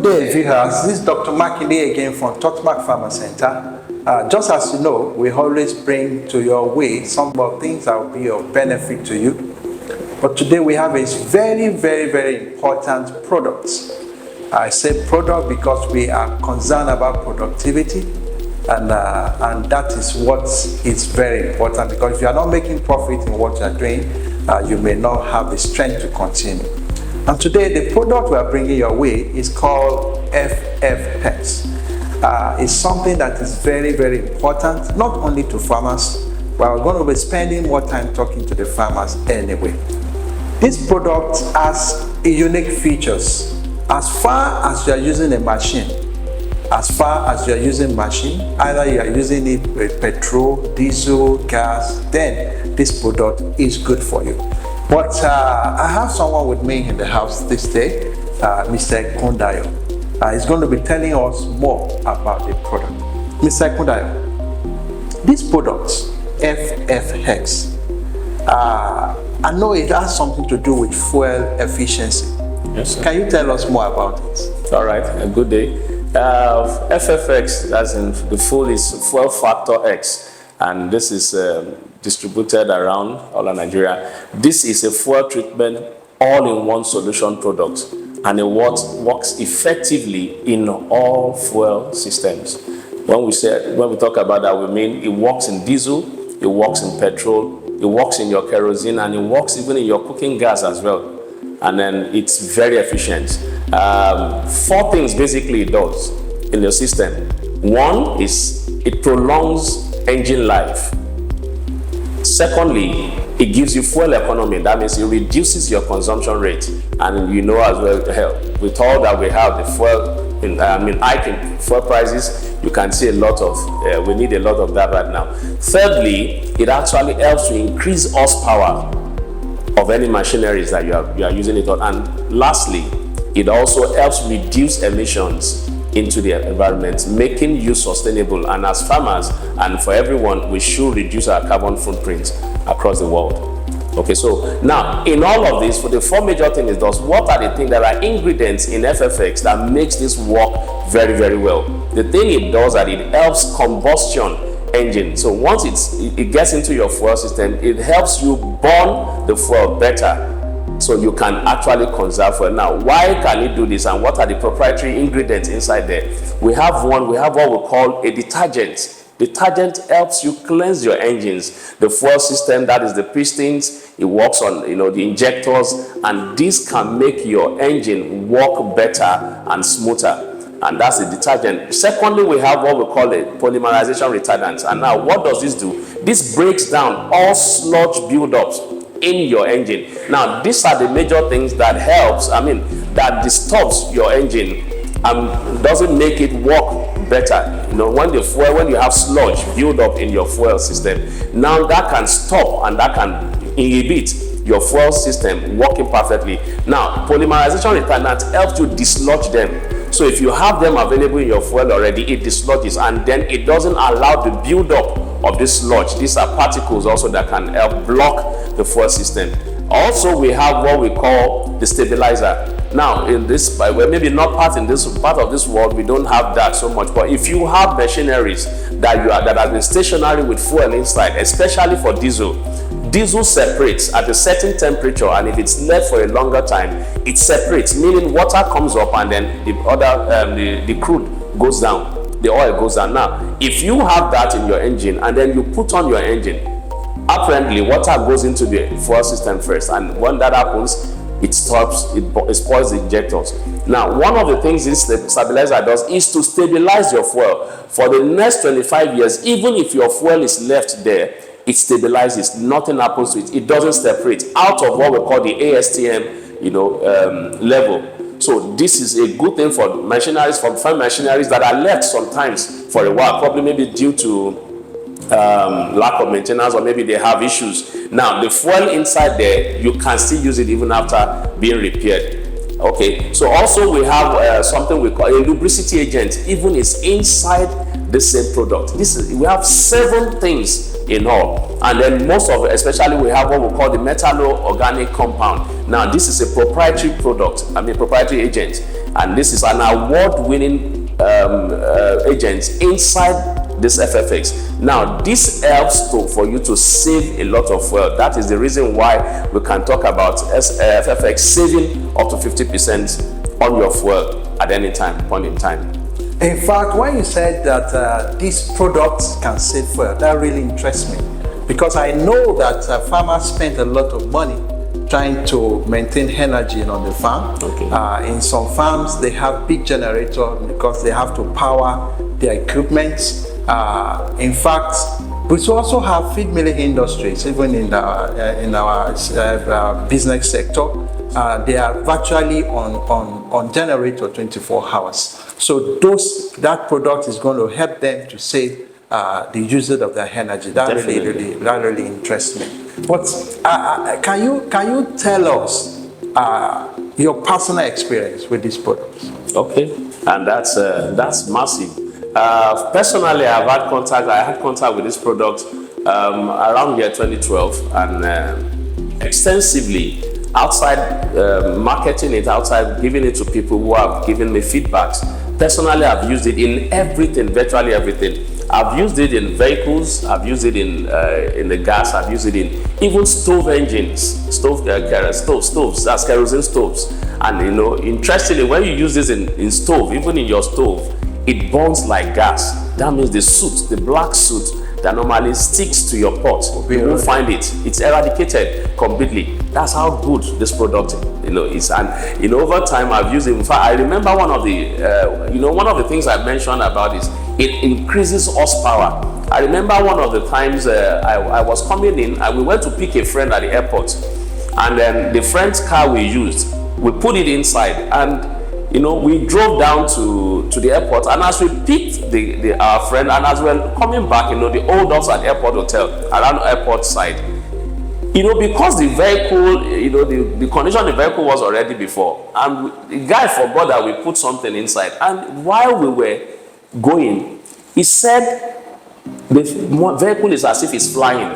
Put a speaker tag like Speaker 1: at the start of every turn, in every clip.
Speaker 1: day, viewers. This is Dr. Makinde again from Talkmark Pharma Center. Just as you know, we always bring to your way some of things that will be of benefit to you. But today we have a very, very, very important product. I say product because we are concerned about productivity, and that is what is very important, because if you are not making profit in what you are doing, you may not have the strength to continue. And today the product we are bringing your way is called FFX. It's something that is very, very important, not only to farmers, but we're going to be spending more time talking to the farmers anyway. This product has unique features. As far as you are using a machine, either you are using it with petrol, diesel, gas, then this product is good for you. But I have someone with me in the house this day, Mr. Ekundayo. He's going to be telling us more about the product. Mr. Ekundayo, this product, FFX, I know it has something to do with fuel efficiency.
Speaker 2: Yes, sir.
Speaker 1: Can you tell us more about it?
Speaker 2: All right, a good day. FFX, as in the full, is Fuel Factor X, and this is distributed around all of Nigeria. This is a fuel treatment all-in-one solution product, and it works effectively in all fuel systems. When we talk about that, we mean it works in diesel, it works in petrol, it works in your kerosene, and it works even in your cooking gas as well. And then it's very efficient. 4 things basically it does in your system. One is it prolongs engine life. Secondly, it gives you fuel economy. That means it reduces your consumption rate. And you know as well, with all that we have, the fuel, hiking fuel prices, you can see a lot of, we need a lot of that right now. Thirdly, it actually helps to increase horsepower of any machineries that you are using it on. And lastly, it also helps reduce emissions into the environment, making you sustainable. And as farmers and for everyone, we should reduce our carbon footprint across the world. Okay, so now in all of this, for the 4 major things it does, what are the things that are ingredients in FFX that makes this work very, very well? The thing it does that it helps combustion engine. So once it gets into your fuel system, it helps you burn the fuel better, so you can actually conserve fuel. Now, why can it do this, and what are the proprietary ingredients inside there? We have what we call a detergent. Detergent helps you cleanse your engines, the fuel system, that is the pistons. It works on the injectors, and this can make your engine work better and smoother. And that's the detergent. Secondly, we have what we call a polymerization retardant. And now, what does this do? This breaks down all sludge buildups in your engine. Now, these are the major things that helps, that disturbs your engine and doesn't make it work better. When you have sludge build up in your fuel system, now that can stop and that can inhibit your fuel system working perfectly. Now, polymerization retardant helps you dislodge them. So if you have them available in your fuel already, it dislodges, and then it doesn't allow the build-up of this sludge. These are particles also that can help block the fuel system. Also, we have what we call the stabilizer. Now, in this, maybe not part of this world, we don't have that so much. But if you have machineries that have been stationary with fuel inside, especially for diesel separates at a certain temperature, and if it's left for a longer time, it separates, meaning water comes up and then the crude goes down, the oil goes down. Now, if you have that in your engine and then you put on your engine, apparently water goes into the fuel system first, and when that happens, it spoils the injectors. Now, one of the things this stabilizer does is to stabilize your fuel for the next 25 years. Even if your fuel is left there, it stabilizes, nothing happens to it. It doesn't separate out of what we call the ASTM, level. So this is a good thing for machineries, for farm machineries that are left sometimes for a while, probably maybe due to lack of maintenance, or maybe they have issues. Now, the fuel inside there, you can still use it even after being repaired. Okay, so also we have something we call a lubricity agent, even is inside the same product. We have 7 things in all, and then most of it, especially we have what we call the metallo organic compound. Now, this is a proprietary product, proprietary agent. And this is an award-winning agent inside this FFX. Now, this helps for you to save a lot of fuel. That is the reason why we can talk about FFX saving up to 50% on your fuel at any point in time.
Speaker 1: In fact, when you said that these products can save fuel, that really interests me, because I know that farmers spend a lot of money trying to maintain energy on the farm.
Speaker 2: Okay.
Speaker 1: In some farms, they have big generators because they have to power their equipment. In fact, we also have feed milling industries, even in our business sector. They are virtually on generator 24 hours. So that product is going to help them to save the usage of their energy. That really interests me. But can you tell us your personal experience with these products?
Speaker 2: Okay, and that's massive. Personally, I had contact with this product around year 2012, and extensively outside marketing it, outside giving it to people who have given me feedbacks. Personally, I've used it in everything, virtually everything. I've used it in vehicles, I've used it in the gas, I've used it in even stove engines, stoves, that's kerosene stoves. And interestingly, when you use this in stove, even in your stove, it burns like gas. That means the soot, the black soot that normally sticks to your pot, you won't find it. It's eradicated completely. That's how good this product is. And over time I've used it. In fact, I remember one of the things I mentioned about is it increases horsepower. I remember one of the times I was coming in and we went to pick a friend at the airport, and then the friend's car we used, we put it inside, and we drove down to the airport, and as we picked our friend, and as we're coming back, they hold us at airport hotel, around airport side. Because the vehicle, the condition of the vehicle was already before, and the guy forgot that we put something inside. And while we were going, he said the vehicle is as if it's flying.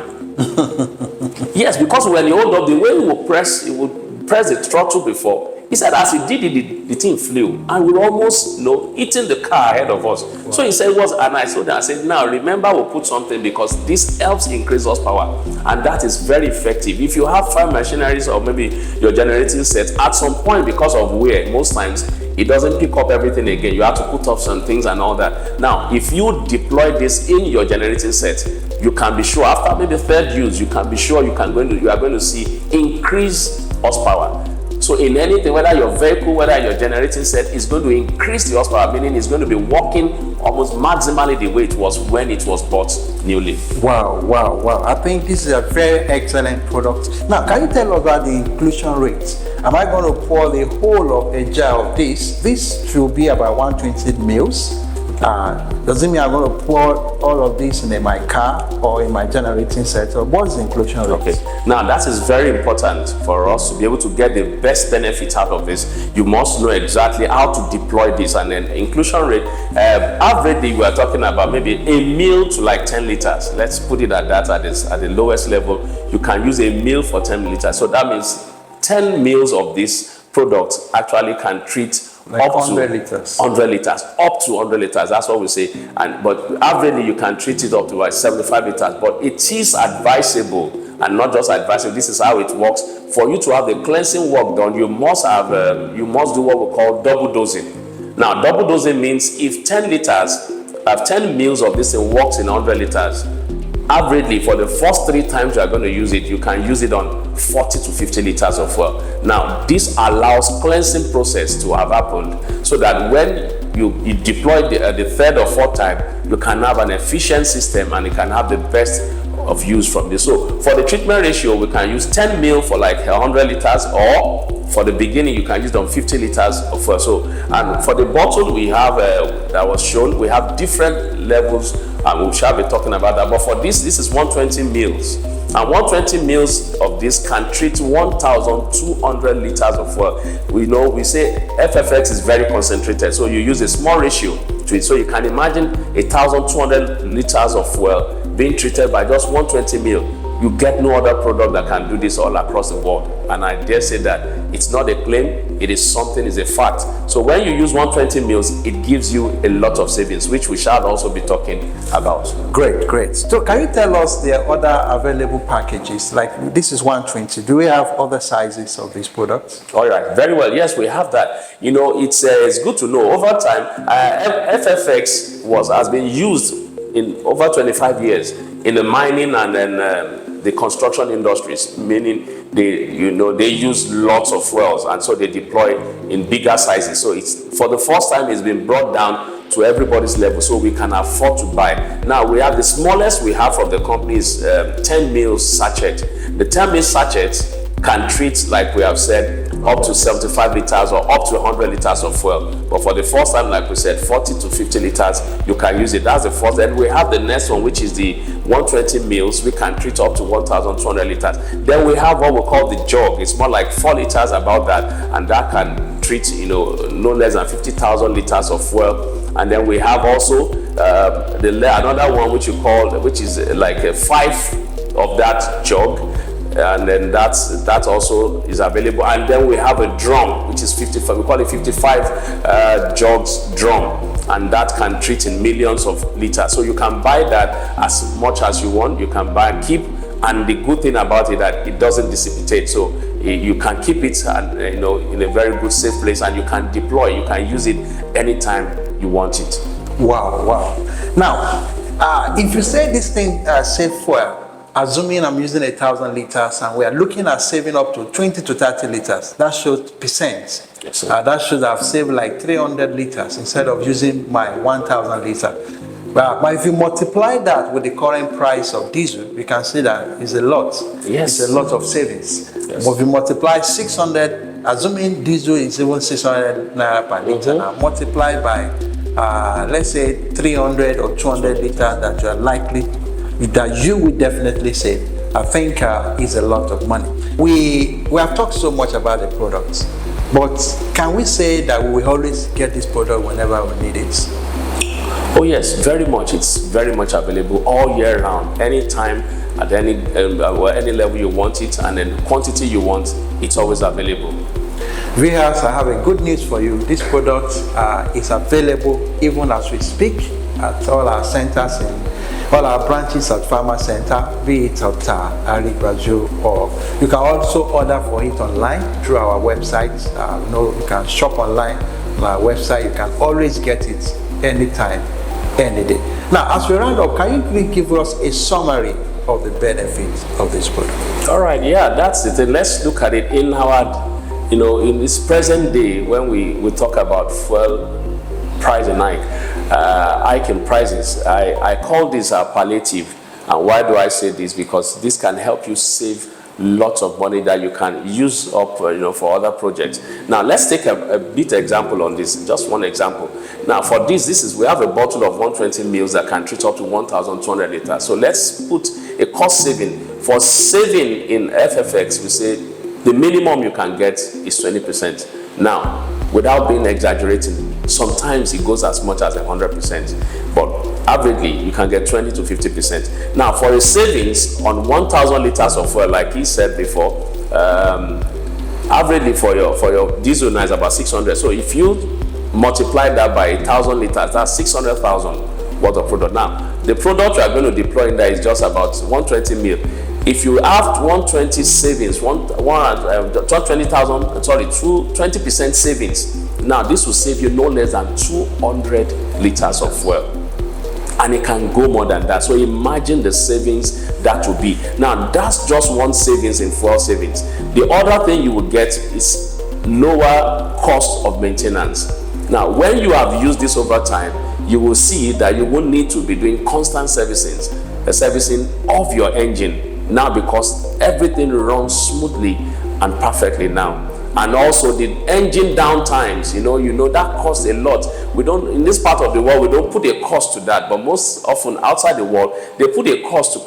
Speaker 2: Yes, because when you hold up, the way he would press the throttle before. He said as he did it, the thing flew, and we were almost, hitting the car ahead of us. Wow. So he said, and I told him, I said, now remember, we'll put something, because this helps increase horsepower, and that is very effective. If you have farm machineries or maybe your generating set, at some point, because of wear, most times it doesn't pick up everything again. You have to put up some things and all that. Now, if you deploy this in your generating set, you can be sure after maybe third use, you can be sure you are going to see increased horsepower. So in anything, whether your vehicle, whether your generating set, is going to increase the horsepower, meaning it's going to be working almost maximally the way it was when it was bought newly.
Speaker 1: Wow. I think this is a very excellent product. Now, can you tell us about the inclusion rate? Am I going to pour the whole of a jar of this? This should be about 120 mils. Does it mean I'm going to pour all of this in my car or in my generating set? Or what is the inclusion rate?
Speaker 2: Okay. Now, that is very important for us to be able to get the best benefit out of this. You must know exactly how to deploy this. And then inclusion rate, averagely we are talking about maybe a meal to like 10 liters. Let's put it at that, at the lowest level. You can use a meal for 10 liters. So that means 10 meals of this product actually can treat
Speaker 1: like
Speaker 2: up
Speaker 1: 100
Speaker 2: to
Speaker 1: liters.
Speaker 2: 100 liters, up to 100 liters. That's what we say. But averagely, you can treat it up to like 75 liters. But it is advisable, and not just advisable. This is how it works. For you to have the cleansing work done, you must do what we call double dosing. Now, double dosing means if 10 meals of this thing works in 100 liters. Averagely, for the first 3 times you are going to use it, you can use it on 40 to 50 liters of fuel. Now, this allows cleansing process to have happened, so that when you deploy the third or fourth time, you can have an efficient system and you can have the best of use from this. So, for the treatment ratio, we can use 10 mil for like 100 liters, or for the beginning, you can use it on 50 liters of fuel. So, and for the bottle we have that was shown, we have different levels, and we shall be talking about that. But for this is 120 mils, and 120 mils of this can treat 1,200 liters of fuel. We say FFX is very concentrated, so you use a small ratio to it. So you can imagine 1,200 liters of fuel being treated by just 120 mil. You get no other product that can do this all across the world. And I dare say that it's not a claim, it is something, it's a fact. So when you use 120 mils, it gives you a lot of savings, which we shall also be talking about.
Speaker 1: Great, great. So can you tell us the other available packages? Like this is 120. Do we have other sizes of these products?
Speaker 2: All right, very well. Yes, we have that. You know, it's good to know. Over time, FFX has been used in over 25 years in the mining and then the construction industries, meaning they use lots of fuels, and so they deploy in bigger sizes. So it's for the first time it's been brought down to everybody's level, so we can afford to buy. Now we have the smallest we have from the company is 10 mils sachet. The 10 mils sachet can treat, like we have said, up to 75 liters or up to 100 liters of fuel. But for the first time, like we said, 40 to 50 liters, you can use it. That's the first. Then we have the next one, which is the 120 mils. We can treat up to 1,200 liters. Then we have what we call the jug. It's more like 4 liters about that, and that can treat, no less than 50,000 liters of fuel. And then we have also another one which is like a 5 of that jug. And then that also is available. And then we have a drum, which is 55, we call it 55 jugs drum, and that can treat in millions of liters. So you can buy that as much as you want. You can buy and keep, and the good thing about it that it doesn't dissipate. So you can keep it and in a very good safe place, and you can deploy, you can use it anytime you want it.
Speaker 1: Wow. Now if you say this thing save fuel, assuming I'm using 1,000 liters and we are looking at saving up to 20 to 30 liters, that shows percent.
Speaker 2: Yes,
Speaker 1: That should have saved like 300 liters instead of using my 1,000 liters. But if you multiply that with the current price of diesel, you can see that it's a lot.
Speaker 2: Yes.
Speaker 1: It's a lot of savings.
Speaker 2: Yes.
Speaker 1: But if you multiply 600, assuming diesel is even 600 naira per liter, now multiply by let's say 300 or 200 liters that you are likely that you will definitely save. I think is a lot of money. We have talked so much about the products, but can we say that we will always get this product whenever we need it?
Speaker 2: Oh yes, very much. It's very much available all year round, anytime, at any level you want it, and then quantity you want, it's always available.
Speaker 1: Viewers, I have a good news for you. This product is available even as we speak at all our centers in all our branches at Farmer Center, be it at Arigbaju, or you can also order for it online through our website. You can shop online on our website. You can always get it anytime, any day. Now, as we round up, can you please give us a summary of the benefits of this product?
Speaker 2: All right, yeah, that's it. Let's look at it in our, in this present day when we talk about fuel price and hiking prices. I call this palliative. And why do I say this? Because this can help you save lots of money that you can use up for other projects. Now let's take a bit example on this, just one example. Now for this we have a bottle of 120 mils that can treat up to 1,200 liters. So let's put a cost saving. For saving in FFX, we say the minimum you can get is 20%. Now, without being exaggerating, sometimes it goes as much as 100%, but averagely you can get 20 to 50%. Now, for a savings on 1,000 liters of fuel, like he said before, averagely for your diesel now is about 600. So if you multiply that by 1,000 liters, that's 600,000 worth of product. Now, the product you are going to deploy in there is just about 120 mil. If you have 120 savings, 20% savings, now this will save you no less than 200 liters of fuel. And it can go more than that. So imagine the savings that will be. Now that's just one savings in fuel savings. The other thing you will get is lower cost of maintenance. Now when you have used this over time, you will see that you won't need to be doing constant servicing of your engine. Now because everything runs smoothly and perfectly now. And also the engine downtimes, that costs a lot. We don't, in this part of the world, we don't put a cost to that, but most often outside the world, they put a cost to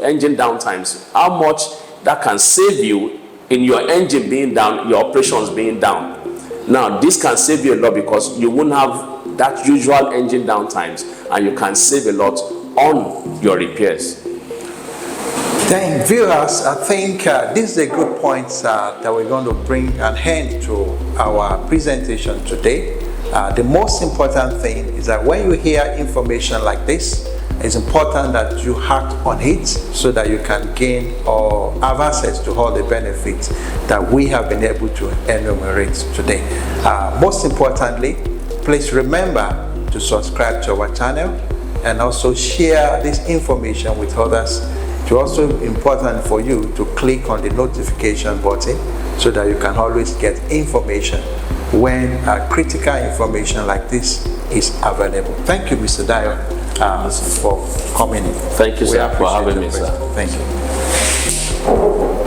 Speaker 2: engine downtimes. How much that can save you in your engine being down, your operations being down. Now this can save you a lot because you won't have that usual engine downtimes, and you can save a lot on your repairs.
Speaker 1: Then viewers, I think this is a good point that we're going to bring an end to our presentation today. The most important thing is that when you hear information like this, it's important that you act on it so that you can gain or have access to all the benefits that we have been able to enumerate today. Most importantly, please remember to subscribe to our channel and also share this information with others. It's also important for you to click on the notification button so that you can always get information when critical information like this is available. Thank you, Mr. Dio, for coming in.
Speaker 2: Thank you, sir, for having me, sir.
Speaker 1: Thank you.